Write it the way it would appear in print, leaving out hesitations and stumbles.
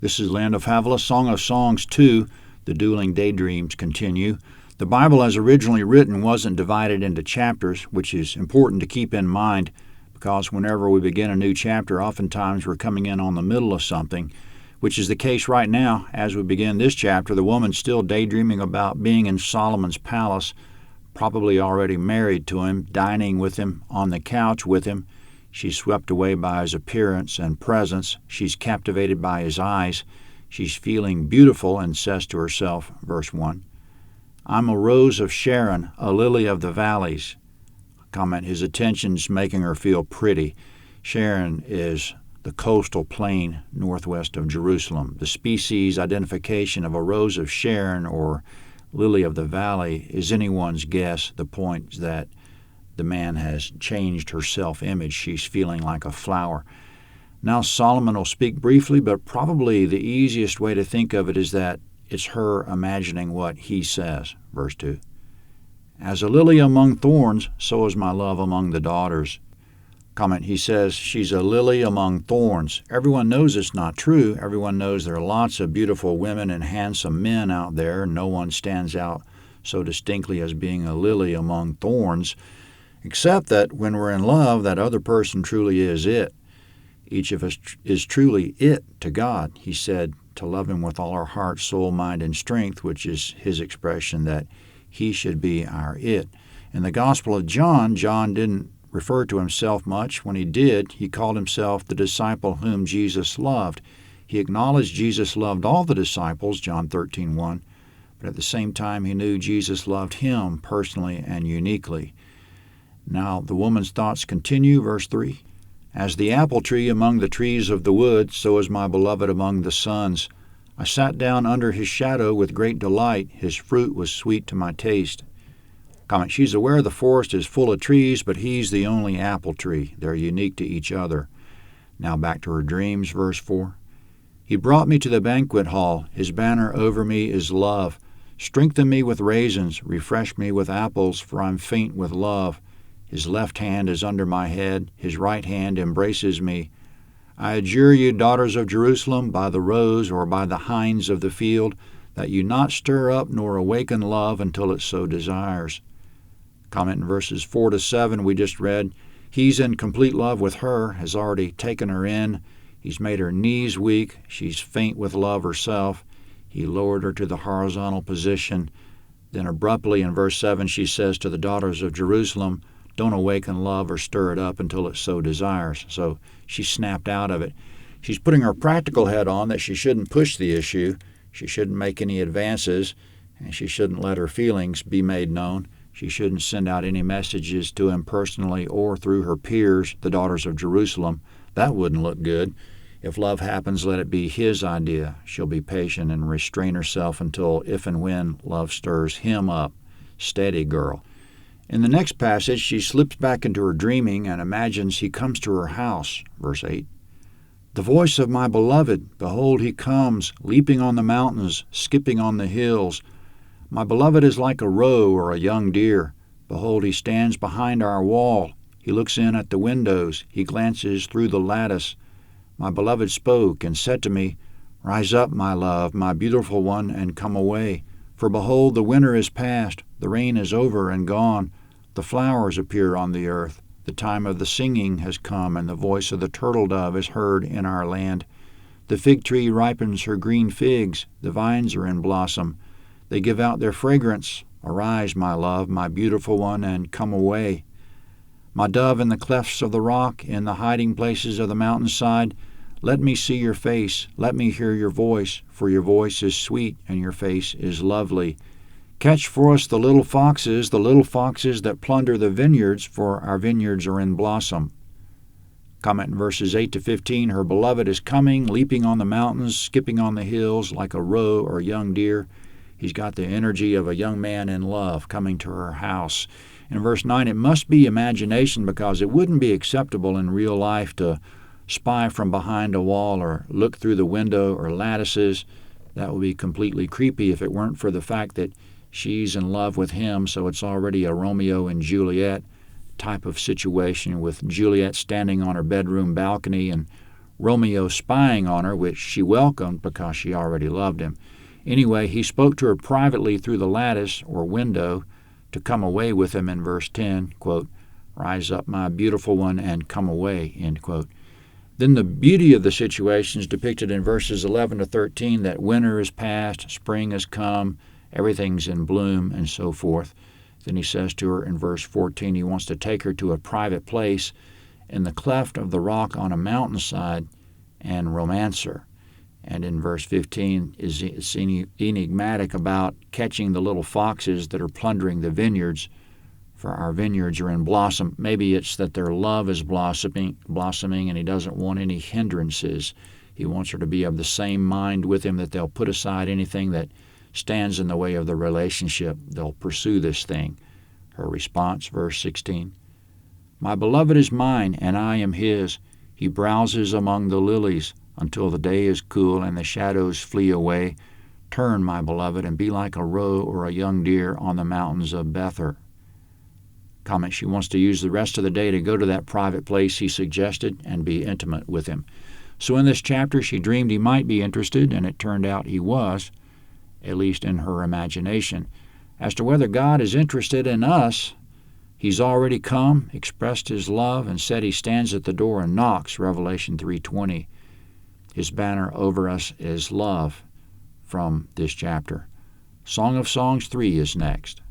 This is Land of Havilah, Song of Songs 2. The Dueling Daydreams continue. The Bible as originally written wasn't divided into chapters, which is important to keep in mind because whenever we begin a new chapter, oftentimes we're coming in on the middle of something, which is the case right now. As we begin this chapter, the woman's still daydreaming about being in Solomon's palace, probably already married to him, dining with him, on the couch with him. She's swept away by his appearance and presence. She's captivated by his eyes. She's feeling beautiful and says to herself, verse 1, I'm a rose of Sharon, a lily of the valleys. Comment, his attention's making her feel pretty. Sharon is the coastal plain northwest of Jerusalem. The species identification of a rose of Sharon or lily of the valley is anyone's guess. The point is that the man has changed her self-image. She's feeling like a flower. Now Solomon will speak briefly, but probably the easiest way to think of it is that it's her imagining what he says. Verse 2. As a lily among thorns, so is my love among the daughters. Comment, he says she's a lily among thorns. Everyone knows it's not true. Everyone knows there are lots of beautiful women and handsome men out there. No one stands out so distinctly as being a lily among thorns, except that when we're in love, that other person truly is it. Each of us is truly it to God. He said to love him with all our heart, soul, mind, and strength, which is his expression that he should be our it. In the Gospel of John, John didn't refer to himself much. When he did, he called himself the disciple whom Jesus loved. He acknowledged Jesus loved all the disciples, John 13:1, but at the same time he knew Jesus loved him personally and uniquely. Now the woman's thoughts continue, verse 3. As the apple tree among the trees of the wood, so is my beloved among the sons. I sat down under his shadow with great delight. His fruit was sweet to my taste. Comment, she's aware the forest is full of trees, but he's the only apple tree. They're unique to each other. Now back to her dreams, verse 4. He brought me to the banquet hall. His banner over me is love. Strengthen me with raisins. Refresh me with apples, for I'm faint with love. His left hand is under my head. His right hand embraces me. I adjure you, daughters of Jerusalem, by the roes or by the hinds of the field, that you not stir up nor awaken love until it so desires. Comment in verses 4 to 7 we just read, he's in complete love with her, has already taken her in. He's made her knees weak. She's faint with love herself. He lowered her to the horizontal position. Then abruptly in verse 7 she says to the daughters of Jerusalem, don't awaken love or stir it up until it so desires. So she snapped out of it. She's putting her practical head on that she shouldn't push the issue. She shouldn't make any advances, and she shouldn't let her feelings be made known. She shouldn't send out any messages to him personally or through her peers, the daughters of Jerusalem. That wouldn't look good. If love happens, let it be his idea. She'll be patient and restrain herself until if and when love stirs him up. Steady, girl. In the next passage, she slips back into her dreaming and imagines he comes to her house. Verse 8. The voice of my beloved, behold, he comes, leaping on the mountains, skipping on the hills. My beloved is like a roe or a young deer. Behold, he stands behind our wall. He looks in at the windows. He glances through the lattice. My beloved spoke and said to me, Rise up, my love, my beautiful one, and come away. For behold, the winter is past, the rain is over and gone. The flowers appear on the earth. The time of the singing has come, and the voice of the turtle dove is heard in our land. The fig tree ripens her green figs. The vines are in blossom. They give out their fragrance. Arise, my love, my beautiful one, and come away. My dove in the clefts of the rock, in the hiding places of the mountainside, let me see your face, let me hear your voice, for your voice is sweet and your face is lovely. Catch for us the little foxes that plunder the vineyards, for our vineyards are in blossom. Comment in verses 8 to 15, her beloved is coming, leaping on the mountains, skipping on the hills like a roe or young deer. He's got the energy of a young man in love coming to her house. In verse 9, it must be imagination because it wouldn't be acceptable in real life to spy from behind a wall or look through the window or lattices. That would be completely creepy if it weren't for the fact that she's in love with him, so it's already a Romeo and Juliet type of situation with Juliet standing on her bedroom balcony and Romeo spying on her, which she welcomed because she already loved him. Anyway, he spoke to her privately through the lattice or window to come away with him in verse 10, quote, "Rise up, my beautiful one, and come away," end quote. Then the beauty of the situation is depicted in verses 11 to 13, that winter is past, spring has come, everything's in bloom, and so forth. Then he says to her in verse 14 he wants to take her to a private place in the cleft of the rock on a mountainside and romance her. And in verse 15 is enigmatic about catching the little foxes that are plundering the vineyards, for our vineyards are in blossom. Maybe it's that their love is blossoming, and he doesn't want any hindrances. He wants her to be of the same mind with him, that they'll put aside anything that stands in the way of the relationship. They'll pursue this thing. Her response, verse 16, "My beloved is mine, and I am his. He browses among the lilies until the day is cool and the shadows flee away. Turn, my beloved, and be like a roe or a young deer on the mountains of Bether." Comment, she wants to use the rest of the day to go to that private place he suggested and be intimate with him. So in this chapter, she dreamed he might be interested, and it turned out he was, at least in her imagination. As to whether God is interested in us, he's already come, expressed his love, and said he stands at the door and knocks, Revelation 3:20. His banner over us is love from this chapter. Song of Songs 3 is next.